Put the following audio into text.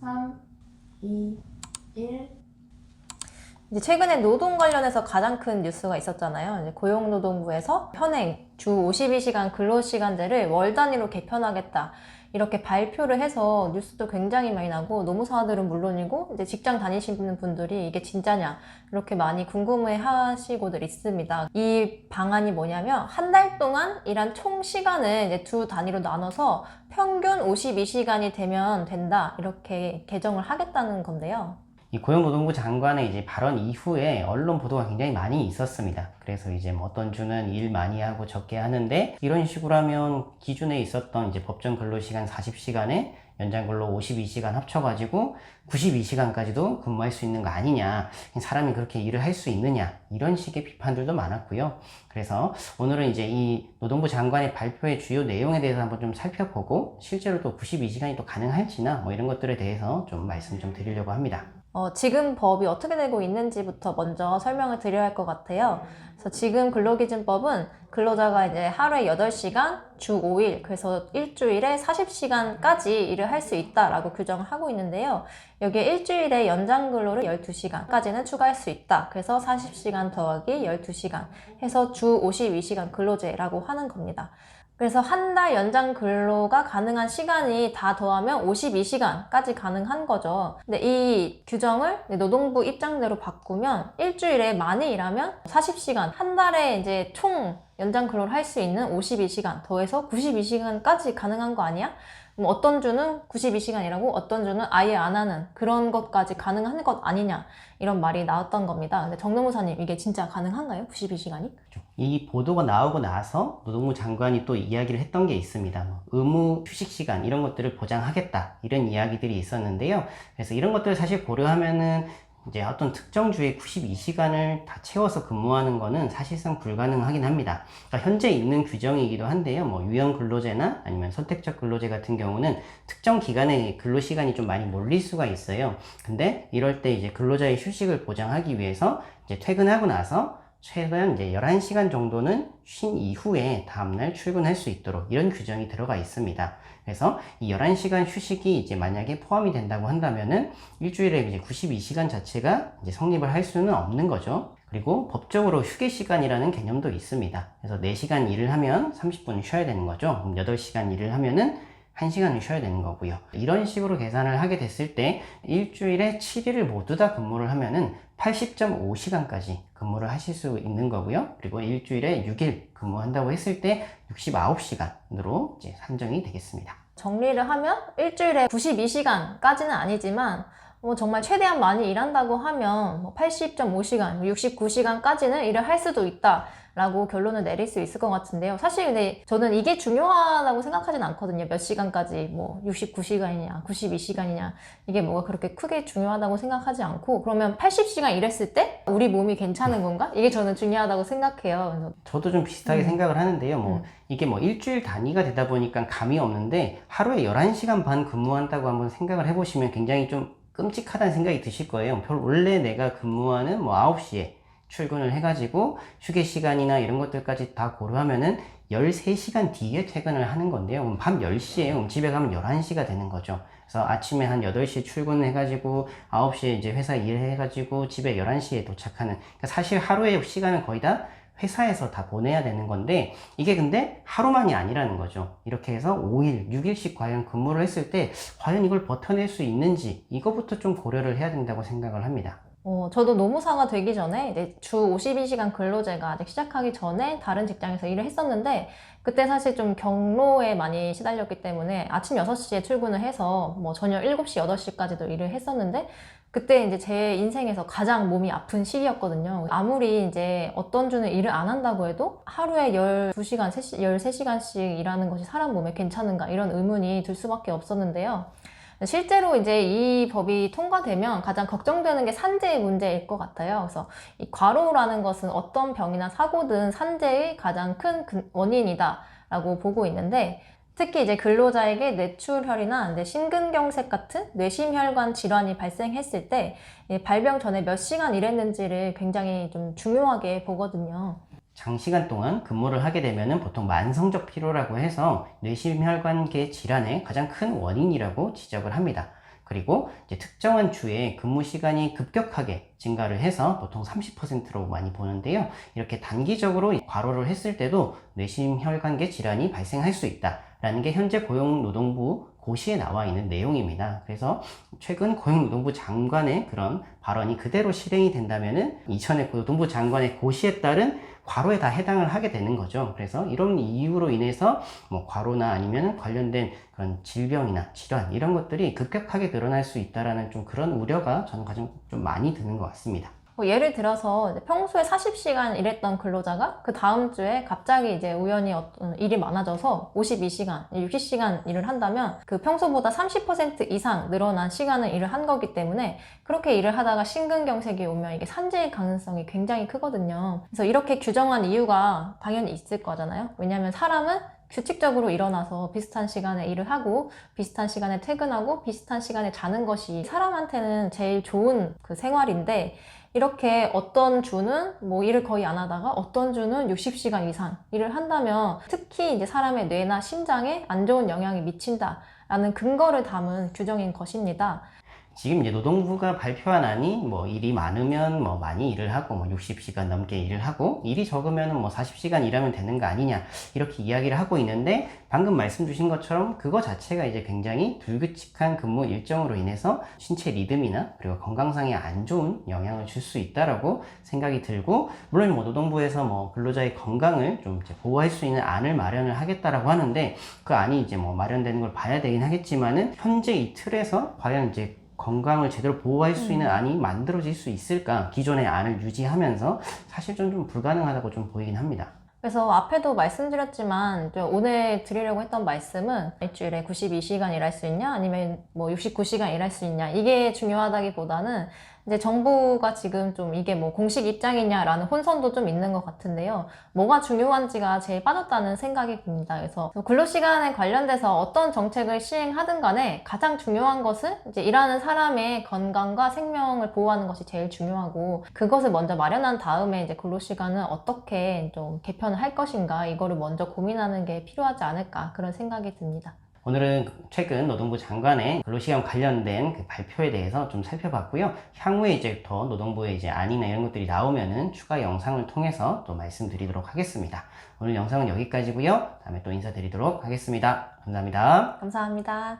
3, 2, 1. 이제 최근에 노동 관련해서 가장 큰 뉴스가 있었잖아요. 이제 고용노동부에서 현행 주 52시간 근로시간제를 월 단위로 개편하겠다. 이렇게 발표를 해서 뉴스도 굉장히 많이 나고 노무사들은 물론이고 이제 직장 다니시는 분들이 이게 진짜냐 이렇게 많이 궁금해 하시고들 있습니다. 이 방안이 뭐냐면 한 달 동안 일한 총 시간을 이제 두 단위로 나눠서 평균 52시간이 되면 된다. 이렇게 개정을 하겠다는 건데요. 이 고용노동부 장관의 이제 발언 이후에 언론 보도가 굉장히 많이 있었습니다. 그래서 이제 뭐 어떤 주는 일 많이 하고 적게 하는데 이런 식으로 하면 기존에 있었던 이제 법정 근로시간 40시간에 연장 근로 52시간 합쳐가지고 92시간까지도 근무할 수 있는 거 아니냐, 사람이 그렇게 일을 할 수 있느냐, 이런 식의 비판들도 많았고요. 그래서 오늘은 이제 이 노동부 장관의 발표의 주요 내용에 대해서 한번 좀 살펴보고 실제로 또 92시간이 또 가능할지나 뭐 이런 것들에 대해서 좀 말씀 좀 드리려고 합니다. 지금 법이 어떻게 되고 있는지부터 먼저 설명을 드려야 할 것 같아요. 그래서 지금 근로기준법은 근로자가 이제 하루에 8시간, 주 5일, 그래서 일주일에 40시간까지 일을 할 수 있다라고 규정을 하고 있는데요. 여기에 일주일에 연장 근로를 12시간까지는 추가할 수 있다. 그래서 40시간 더하기 12시간 해서 주 52시간 근로제라고 하는 겁니다. 그래서 한 달 연장 근로가 가능한 시간이 다 더하면 52시간까지 가능한 거죠. 근데 이 규정을 노동부 입장대로 바꾸면 일주일에 많이 일하면 40시간, 한 달에 이제 총 연장 근로를 할 수 있는 52시간 더해서 92시간까지 가능한 거 아니야? 어떤 주는 92시간이라고 어떤 주는 아예 안 하는 그런 것까지 가능한 것 아니냐 이런 말이 나왔던 겁니다. 근데 정노무사님 이게 진짜 가능한가요? 92시간이? 이 보도가 나오고 나서 노동부 장관이 또 이야기를 했던 게 있습니다. 뭐 의무 휴식 시간 이런 것들을 보장하겠다 이런 이야기들이 있었는데요. 그래서 이런 것들을 사실 고려하면은 이제 어떤 특정 주에 92시간을 다 채워서 근무하는 거는 사실상 불가능하긴 합니다. 그러니까 현재 있는 규정이기도 한데요. 뭐 유형 근로제나 아니면 선택적 근로제 같은 경우는 특정 기간의 근로시간이 좀 많이 몰릴 수가 있어요. 근데 이럴 때 이제 근로자의 휴식을 보장하기 위해서 이제 퇴근하고 나서 최소한 이제 11시간 정도는 쉰 이후에 다음날 출근할 수 있도록 이런 규정이 들어가 있습니다. 그래서 이 11시간 휴식이 이제 만약에 포함이 된다고 한다면은 일주일에 이제 92시간 자체가 이제 성립을 할 수는 없는 거죠. 그리고 법적으로 휴게 시간이라는 개념도 있습니다. 그래서 4시간 일을 하면 30분 쉬어야 되는 거죠. 그럼 8시간 일을 하면은 1시간을 쉬어야 되는 거고요. 이런 식으로 계산을 하게 됐을 때 일주일에 7일을 모두 다 근무를 하면은 80.5시간까지 근무를 하실 수 있는 거고요. 그리고 일주일에 6일 근무한다고 했을 때 69시간으로 이제 산정이 되겠습니다. 정리를 하면 일주일에 92시간까지는 아니지만 정말 최대한 많이 일한다고 하면 80.5시간, 69시간까지는 일을 할 수도 있다 라고 결론을 내릴 수 있을 것 같은데요. 사실 근데 저는 이게 중요하다고 생각하진 않거든요. 몇 시간까지 69시간이냐 92시간이냐 이게 뭐가 그렇게 크게 중요하다고 생각하지 않고, 그러면 80시간 일했을 때 우리 몸이 괜찮은 건가? 이게 저는 중요하다고 생각해요. 그래서 저도 좀 비슷하게 생각을 하는데요. 이게 일주일 단위가 되다 보니까 감이 없는데 하루에 11시간 반 근무한다고 한번 생각을 해보시면 굉장히 좀 끔찍하다는 생각이 드실 거예요. 원래 내가 근무하는 9시에 출근을 해가지고 휴게 시간이나 이런 것들까지 다 고려하면은 13시간 뒤에 퇴근을 하는 건데요. 그럼 밤 10시에 그럼 집에 가면 11시가 되는 거죠. 그래서 아침에 한 8시에 출근을 해가지고 9시에 이제 회사 일해가지고 집에 11시에 도착하는, 그러니까 사실 하루의 시간은 거의 다 회사에서 다 보내야 되는 건데 이게 근데 하루만이 아니라는 거죠. 이렇게 해서 5일, 6일씩 과연 근무를 했을 때 과연 이걸 버텨낼 수 있는지 이거부터 좀 고려를 해야 된다고 생각을 합니다. 저도 노무사가 되기 전에 이제 주 52시간 근로제가 아직 시작하기 전에 다른 직장에서 일을 했었는데, 그때 사실 좀 경로에 많이 시달렸기 때문에 아침 6시에 출근을 해서 저녁 7시, 8시까지도 일을 했었는데, 그때 이제 제 인생에서 가장 몸이 아픈 시기였거든요. 아무리 이제 어떤 주는 일을 안 한다고 해도 하루에 12시간, 13시간씩 일하는 것이 사람 몸에 괜찮은가 이런 의문이 들 수밖에 없었는데요. 실제로 이제 이 법이 통과되면 가장 걱정되는 게 산재의 문제일 것 같아요. 그래서 이 과로라는 것은 어떤 병이나 사고든 산재의 가장 큰 원인이다 라고 보고 있는데, 특히 이제 근로자에게 뇌출혈이나 심근경색 같은 뇌심혈관 질환이 발생했을 때 발병 전에 몇 시간 일했는지를 굉장히 좀 중요하게 보거든요. 장시간 동안 근무를 하게 되면 보통 만성적 피로라고 해서 뇌심혈관계 질환의 가장 큰 원인이라고 지적을 합니다. 그리고 이제 특정한 주에 근무 시간이 급격하게 증가를 해서 보통 30%로 많이 보는데요. 이렇게 단기적으로 과로를 했을 때도 뇌심혈관계 질환이 발생할 수 있다라는 게 현재 고용노동부 고시에 나와 있는 내용입니다. 그래서 최근 고용노동부 장관의 그런 발언이 그대로 실행이 된다면은 이전에 노동부 장관의 고시에 따른 과로에 다 해당을 하게 되는 거죠. 그래서 이런 이유로 인해서 뭐 과로나 아니면 관련된 그런 질병이나 질환 이런 것들이 급격하게 늘어날 수 있다라는 좀 그런 우려가 저는 가장 좀 많이 드는 것 같습니다. 예를 들어서 평소에 40시간 일했던 근로자가 그 다음 주에 갑자기 이제 우연히 어떤 일이 많아져서 52시간, 60시간 일을 한다면 그 평소보다 30% 이상 늘어난 시간을 일을 한 거기 때문에 그렇게 일을 하다가 심근경색이 오면 이게 산재의 가능성이 굉장히 크거든요. 그래서 이렇게 규정한 이유가 당연히 있을 거잖아요. 왜냐하면 사람은 규칙적으로 일어나서 비슷한 시간에 일을 하고 비슷한 시간에 퇴근하고 비슷한 시간에 자는 것이 사람한테는 제일 좋은 그 생활인데 이렇게 어떤 주는 뭐 일을 거의 안 하다가 어떤 주는 60시간 이상 일을 한다면 특히 이제 사람의 뇌나 심장에 안 좋은 영향이 미친다라는 근거를 담은 규정인 것입니다. 지금 이제 노동부가 발표한 안이 뭐 일이 많으면 뭐 많이 일을 하고 뭐 60시간 넘게 일을 하고 일이 적으면 뭐 40시간 일하면 되는 거 아니냐 이렇게 이야기를 하고 있는데 방금 말씀 주신 것처럼 그거 자체가 이제 굉장히 불규칙한 근무 일정으로 인해서 신체 리듬이나 그리고 건강상에 안 좋은 영향을 줄 수 있다라고 생각이 들고 물론 뭐 노동부에서 뭐 근로자의 건강을 좀 이제 보호할 수 있는 안을 마련을 하겠다라고 하는데 그 안이 이제 뭐 마련되는 걸 봐야 되긴 하겠지만은 현재 이 틀에서 과연 이제 건강을 제대로 보호할 수 있는 안이 만들어질 수 있을까? 기존의 안을 유지하면서 사실 좀 불가능하다고 좀 보이긴 합니다. 그래서 앞에도 말씀드렸지만 오늘 드리려고 했던 말씀은 일주일에 92시간 일할 수 있냐 아니면 뭐 69시간 일할 수 있냐 이게 중요하다기보다는 이제 정부가 지금 좀 이게 뭐 공식 입장이냐라는 혼선도 좀 있는 것 같은데요. 뭐가 중요한지가 제일 빠졌다는 생각이 듭니다. 그래서 근로시간에 관련돼서 어떤 정책을 시행하든 간에 가장 중요한 것은 이제 일하는 사람의 건강과 생명을 보호하는 것이 제일 중요하고 그것을 먼저 마련한 다음에 이제 근로시간을 어떻게 좀 개편을 할 것인가 이거를 먼저 고민하는 게 필요하지 않을까 그런 생각이 듭니다. 오늘은 최근 노동부 장관의 근로시간 관련된 그 발표에 대해서 좀 살펴봤고요. 향후에 이제 더 노동부의 이제 안이나 이런 것들이 나오면은 추가 영상을 통해서 또 말씀드리도록 하겠습니다. 오늘 영상은 여기까지고요. 다음에 또 인사드리도록 하겠습니다. 감사합니다. 감사합니다.